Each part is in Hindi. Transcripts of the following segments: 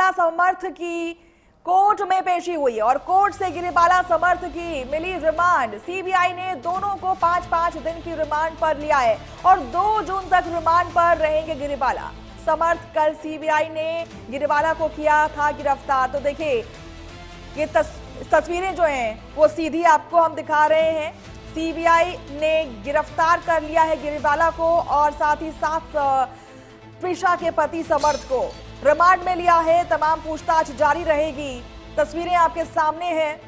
गिरिबाला समर्थ की कोर्ट में पेशी हुई और कोर्ट से गिरिबाला समर्थ की मिली रिमांड। सीबीआई ने दोनों को 5-5 दिन की रिमांड पर लिया है और 2 जून तक रिमांड पर रहेंगे गिरिबाला समर्थ। कल सीबीआई ने गिरिबाला को किया था गिरफ्तार। तो देखिए ये तस्वीरें जो हैं वो सीधी आपको हम दिखा रहे हैं। सीबीआई ने गिरफ्तार कर लिया है गिरिबाला को और साथ ही साथ त्रिशा के पति समर्थ को रिमांड में लिया है। तमाम पूछताछ जारी रहेगी। तस्वीरें आपके सामने हैं,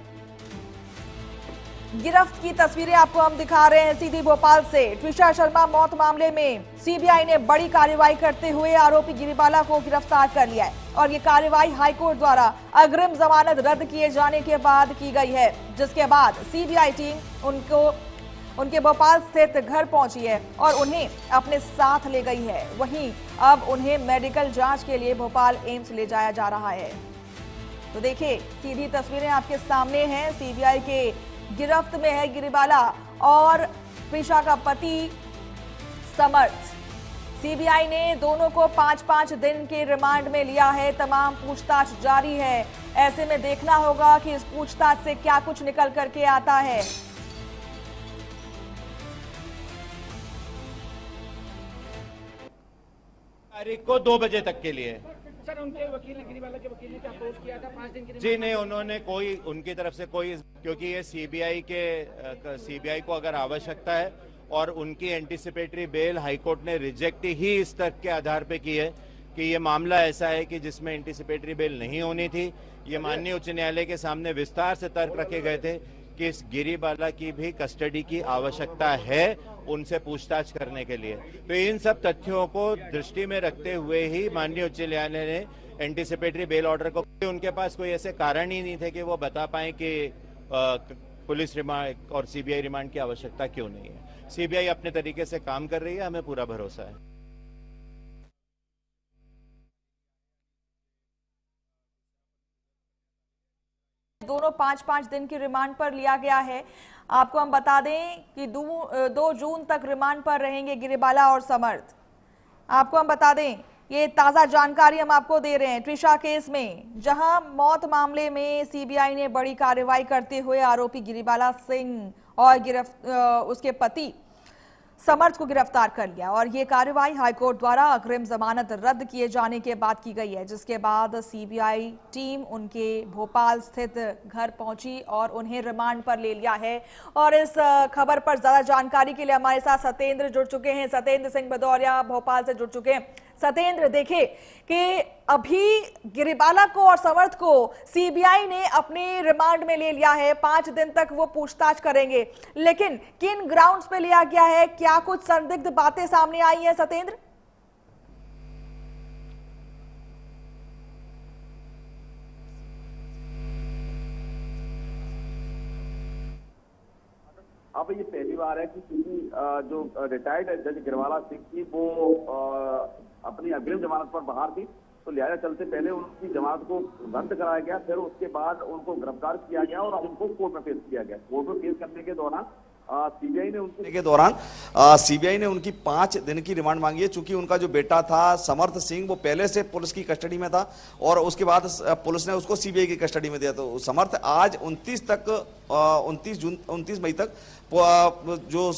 गिरफ्त की तस्वीरें आपको हम दिखा रहे हैं सीधी भोपाल से। त्रिशा शर्मा मौत मामले में सीबीआई ने बड़ी कार्रवाई करते हुए आरोपी गिरिबाला को गिरफ्तार कर लिया है और ये कार्रवाई हाईकोर्ट द्वारा अग्रिम जमानत रद्द किए जाने के बाद की गई है, जिसके बाद सीबीआई टीम उनके भोपाल स्थित घर पहुंची है और उन्हें अपने साथ ले गई है। वहीं अब उन्हें मेडिकल जांच के लिए भोपाल एम्स ले जाया जा रहा है। तो देखिए सीधी तस्वीरें आपके सामने हैं। सीबीआई के गिरफ्त में है गिरिबाला और त्रिशा का पति समर्थ। सीबीआई ने दोनों को 5-5 दिन के रिमांड में लिया है। तमाम पूछताछ जारी है। ऐसे में देखना होगा कि इस पूछताछ से क्या कुछ निकल करके आता है। तारीख को 2 बजे तक के लिए। सर उनके वकील ने गिरिबाला के वकील ने क्या अप्रोच किया था 5 दिन के लिए? जी नहीं, उन्होंने कोई उनकी तरफ से कोई, क्योंकि ये सीबीआई को अगर आवश्यकता है और उनकी एंटीसिपेटरी बेल हाईकोर्ट ने रिजेक्ट ही इस तर्क के आधार पे की है कि ये मामला ऐसा है कि जिसमें एंटीसिपेटरी बेल नहीं होनी थी। ये माननीय उच्च न्यायालय के सामने विस्तार से तर्क रखे गए थे कि इस गिरिबाला की भी कस्टडी की आवश्यकता है उनसे पूछताछ करने के लिए। तो इन सब तथ्यों को दृष्टि में रखते हुए ही माननीय उच्च न्यायालय ने एंटीसिपेटरी बेल ऑर्डर को, उनके पास कोई ऐसे कारण ही नहीं थे कि वो बता पाए कि पुलिस रिमांड और सीबीआई रिमांड की आवश्यकता क्यों नहीं है। सीबीआई अपने तरीके से काम कर रही है, हमें पूरा भरोसा है। दोनों 5-5 दिन की रिमांड पर लिया गया है। आपको हम बता दें कि 2 जून तक रिमांड पर रहेंगे गिरिबाला और समर्थ। आपको हम बता दें ये ताजा जानकारी हम आपको दे रहे हैं त्रिशा केस में, जहां मौत मामले में सीबीआई ने बड़ी कार्रवाई करते हुए आरोपी गिरिबाला सिंह और उसके पति समर्थ को गिरफ्तार कर लिया और ये कार्रवाई हाईकोर्ट द्वारा अग्रिम जमानत रद्द किए जाने के बाद की गई है, जिसके बाद सीबीआई टीम उनके भोपाल स्थित घर पहुंची और उन्हें रिमांड पर ले लिया है। और इस खबर पर ज्यादा जानकारी के लिए हमारे साथ सत्येंद्र जुड़ चुके हैं। सत्येंद्र सिंह भदौरिया भोपाल से जुड़ चुके हैं। सत्येंद्र, देखे कि अभी गिरिबाला को और समर्थ को सीबीआई ने अपने रिमांड में ले लिया है। 5 दिन तक वो पूछताछ करेंगे, लेकिन किन ग्राउंड्स पे लिया गया है, क्या कुछ संदिग्ध बातें सामने आई हैं सत्येंद्र? अब ये पहली बार है कि जो रिटायर्ड जज गिरिबाला सिंह थी वो अपनी अग्रिम जमानत पर बाहर थी, तो लिहाजा चलते पहले उनकी जमानत को रद्द कराया गया, फिर उसके बाद उनको गिरफ्तार किया गया और उनको कोर्ट में पेश किया गया। कोर्ट में पेश करने के दौरान सीबीआई ने उनकी 5 दिन की रिमांड मांगी है। चूंकि उनका जो बेटा था समर्थ सिंह वो पहले से पुलिस की कस्टडी में था और उसके बाद पुलिस ने उसको सीबीआई की कस्टडी में दिया। तो समर्थ आज 29 मई तक जो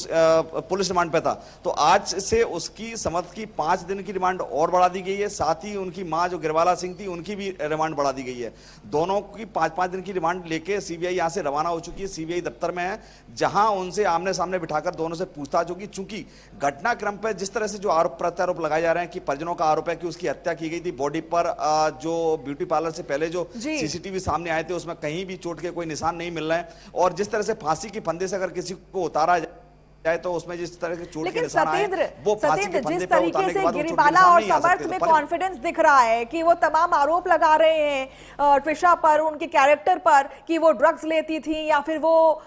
पुलिस रिमांड पे था, तो आज से उसकी समर्थ की 5 दिन की रिमांड और बढ़ा दी गई है। साथ ही उनकी मां जो गिरिबाला सिंह थी उनकी भी रिमांड बढ़ा दी गई है। दोनों की 5-5 दिन की रिमांड लेके सीबीआई यहां से रवाना हो चुकी है। सीबीआई दफ्तर में है, जहां उनसे आमने सामने बिठाकर दोनों से पूछताछ होगी। चूंकि घटनाक्रम पर जिस तरह से जो आरोप प्रत्यारोप लगाए जा रहे हैं कि परिजनों का आरोप है कि उसकी हत्या की गई थी, बॉडी पर जो ब्यूटी पार्लर से पहले जो सीसीटीवी सामने आए थे उसमें कहीं भी चोट के कोई निशान नहीं मिल रहे हैं, और जिस तरह से फांसी की फंदे से अगर किसी को उतारा जाए तो उसमें जिस तरह के चोट के निशान आए, वो फांसी के फंदे पर उतारने के बाद गिरिबाला और समर्थ में कॉन्फिडेंस दिख रहा है कि वो तमाम आरोप लगा रहे हैं त्रिशा पर, उनके कैरेक्टर पर, कि वो ड्रग्स लेती थी या फिर वो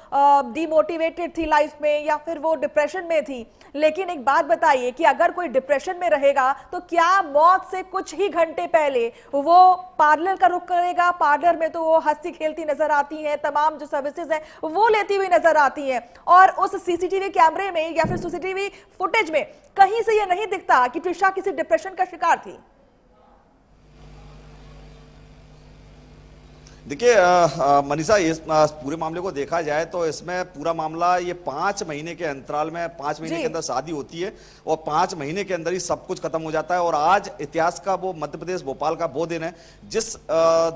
डिमोटिवेटेड थी लाइफ में या फिर वो डिप्रेशन में थी। लेकिन एक बात बताइए कि अगर कोई डिप्रेशन में रहेगा तो क्या मौत से कुछ ही घंटे पहले वो पार्लर का रुख करेगा? पार्लर में तो वो हंसती खेलती नजर आती है, तमाम जो सर्विसेज है वो लेती हुई नजर आती है, और उस सीसीटीवी कैमरे में या फिर सीसीटीवी फुटेज में कहीं से ये नहीं दिखता कि त्रिशा किसी डिप्रेशन का शिकार थी। देखिए मनीषा, इस पूरे मामले को देखा जाए तो इसमें पूरा मामला ये 5 महीने के अंतराल में 5 महीने के अंदर शादी होती है और 5 महीने के अंदर ही सब कुछ खत्म हो जाता है। और आज इतिहास का वो मध्य प्रदेश भोपाल का वो दिन है जिस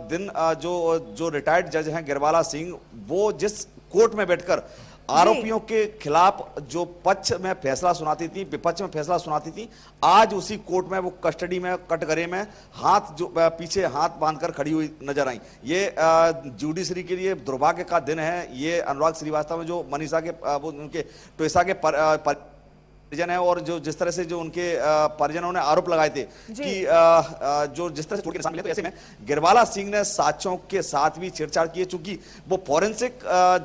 दिन जो रिटायर्ड जज हैं गिरवाला सिंह, वो जिस कोर्ट में बैठकर आरोपियों के खिलाफ जो पक्ष में फैसला सुनाती थी, विपक्ष में फैसला सुनाती थी, आज उसी कोर्ट में वो कस्टडी में कटघरे में हाथ जो पीछे हाथ बांधकर खड़ी हुई नजर आई। ये जुडिशरी के लिए दुर्भाग्य का दिन है। ये अनुराग श्रीवास्तव जो मनीषा के वो उनके टोयसा के परिजन है और जो जिस तरह से जो उनके परिजनों ने आरोप लगाए थे कि जो जिस तरह से कोर्ट के सामने, तो ऐसे में गिरवाला सिंह ने साक्ष्यों के साथ भी छेड़छाड़ की है। चूंकि वो फॉरेंसिक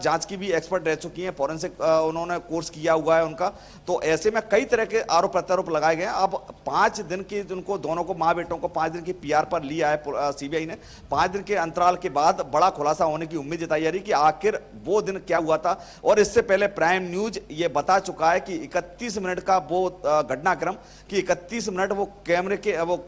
जांच की भी एक्सपर्ट रह चुकी हैं, फॉरेंसिक उन्होंने कोर्स किया हुआ है उनका, तो ऐसे में कई तरह के आरोप प्रत्यारोप लगाए गए हैं। अब 5 दिन की उनको दोनों को मां बेटों को 5 दिन की पीआर पर लिया है सीबीआई ने। 5 दिन के अंतराल के बाद बड़ा खुलासा होने की उम्मीद जताई जा रही कि आखिर वो दिन क्या हुआ था। और इससे पहले प्राइम न्यूज ये बता चुका है कि 31 मिनट का वो घटनाक्रम कि 31 मिनट वो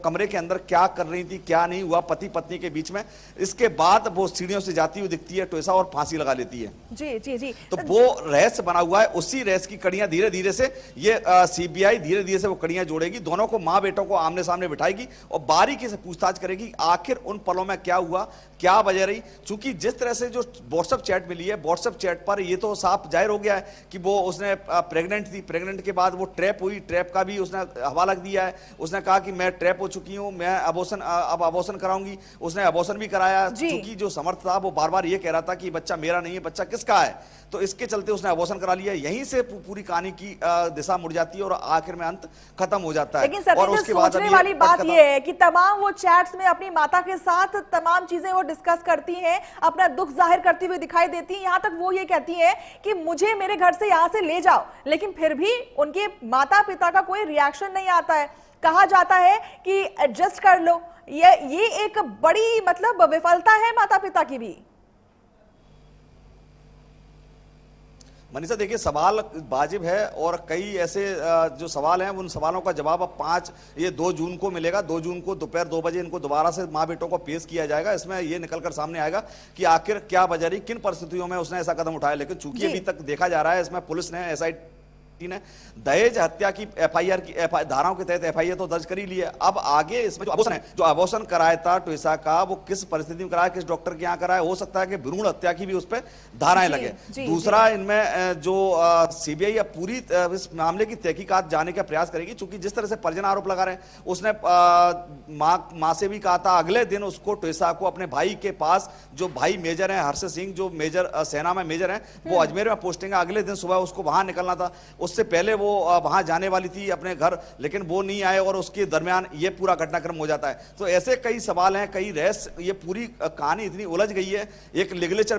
कमरे के अंदर क्या कर रही थी, क्या नहीं हुआ पति पत्नी के बीच में। इसके बाद वो सीढ़ियों से जाती हुई दिखती है टोयसा और फांसी लगा लेती है। जी जी जी, तो वो रहस्य बना हुआ है। उसी रहस्य की कड़ियां धीरे धीरे से ये सीबीआई धीरे धीरे से वो कड़ियां जोड़ेगी, दोनों को मां बेटों को आमने सामने बिठाएगी और बारीकी से पूछताछ करेगी आखिर उन पलों में क्या हुआ, क्या वजह रही। चूंकि जिस तरह से जो व्हाट्सएप चैट मिली है, व्हाट्सएप चैट पर ये तो साफ जाहिर हो गया है कि वो उसने प्रेग्नेंट थी, प्रेग्नेंट के बाद वो ट्रैप हुई, ट्रैप का भी उसने हवाला दिया है। उसने कहा कि मैं ट्रैप हो चुकी हूं, मैं अब अबॉर्शन कराऊंगी। उसने अबॉर्शन भी कराया। चूंकि जो समर्थ था वो बार बार ये कह रहा था कि बच्चा मेरा नहीं है, बच्चा किसका है, तो इसके चलते उसने अबॉर्शन करा लिया। यहीं से पूरी कहानी की दिशा मुड़ जाती है और आखिर में अंत खत्म हो जाता है। लेकिन और उसके बाद सोचने वाली बात यह है कि तमाम वो चैट्स में अपनी माता के साथ तमाम चीजें वो डिस्कस करती हैं, अपना दुख जाहिर करती हुई दिखाई देती हैं। यहां तक वो ये कहती हैं कि मुझे मेरे घर से यहां से ले जाओ, लेकिन फिर भी उनके माता पिता का कोई रिएक्शन नहीं आता है। कहा जाता है कि एडजस्ट कर लो। ये एक बड़ी मतलब विफलता है माता पिता की भी। मनीषा देखिए, सवाल वाजिब है और कई ऐसे जो सवाल हैं उन सवालों का जवाब अब 2 जून को मिलेगा। 2 जून को दोपहर 2 बजे इनको दोबारा से मां बेटों को पेश किया जाएगा। इसमें ये निकलकर सामने आएगा कि आखिर क्या वजह रही, किन परिस्थितियों में उसने ऐसा कदम उठाया। लेकिन चूंकि अभी तक देखा जा रहा है इसमें पुलिस ने SIT ने दहेज हत्या की FIR की धाराओं के तहत FIR तो दर्ज कर ही ली है। अब आगे इसमें जो अबॉर्शन कराया था टोयसा का, वो किस परिस्थिति में कराया, किस डॉक्टर के यहाँ कराया, हो सकता है कि भ्रूण हत्या की भी उस पर धाराएं लगे। दूसरा, इनमें जो सीबीआई अब पूरी इस मामले की तहकीकात जाने का प्रयास करेगी। चूंकि जिस तरह से परिजन आरोप लगा रहे हैं, उसने मां से भी कहा था अगले दिन उसको टोयसा को अपने भाई के पास, जो भाई मेजर है हर्ष सिंह, जो मेजर सेना में मेजर है, वो अजमेर में पोस्टिंग है, अगले दिन सुबह उसको वहां निकलना था। उससे पहले वो वहां जाने वाली थी अपने घर, लेकिन वो नहीं आए और उसके दरमियान ये पूरा घटनाक्रम हो जाता है। तो ऐसे कई सवाल हैं, कई रहस्य, ये पूरी कहानी इतनी उलझ गई है। एक लिगेचर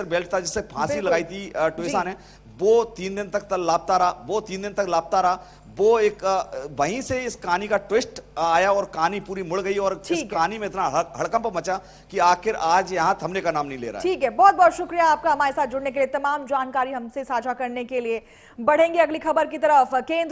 बेल्ट था जिससे फांसी लगाई थी टोयसा ने, वो 3 दिन तक लापता रहा। वो एक वहीं से इस कहानी का ट्विस्ट आया और कहानी पूरी मुड़ गई और इस कहानी में इतना हड़कंप मचा कि आखिर आज यहां थमने का नाम नहीं ले रहा है। ठीक है, बहुत बहुत शुक्रिया आपका हमारे साथ जुड़ने के लिए, तमाम जानकारी हमसे साझा करने के लिए। बढ़ेंगे अगली खबर की तरफ। केंद्रीय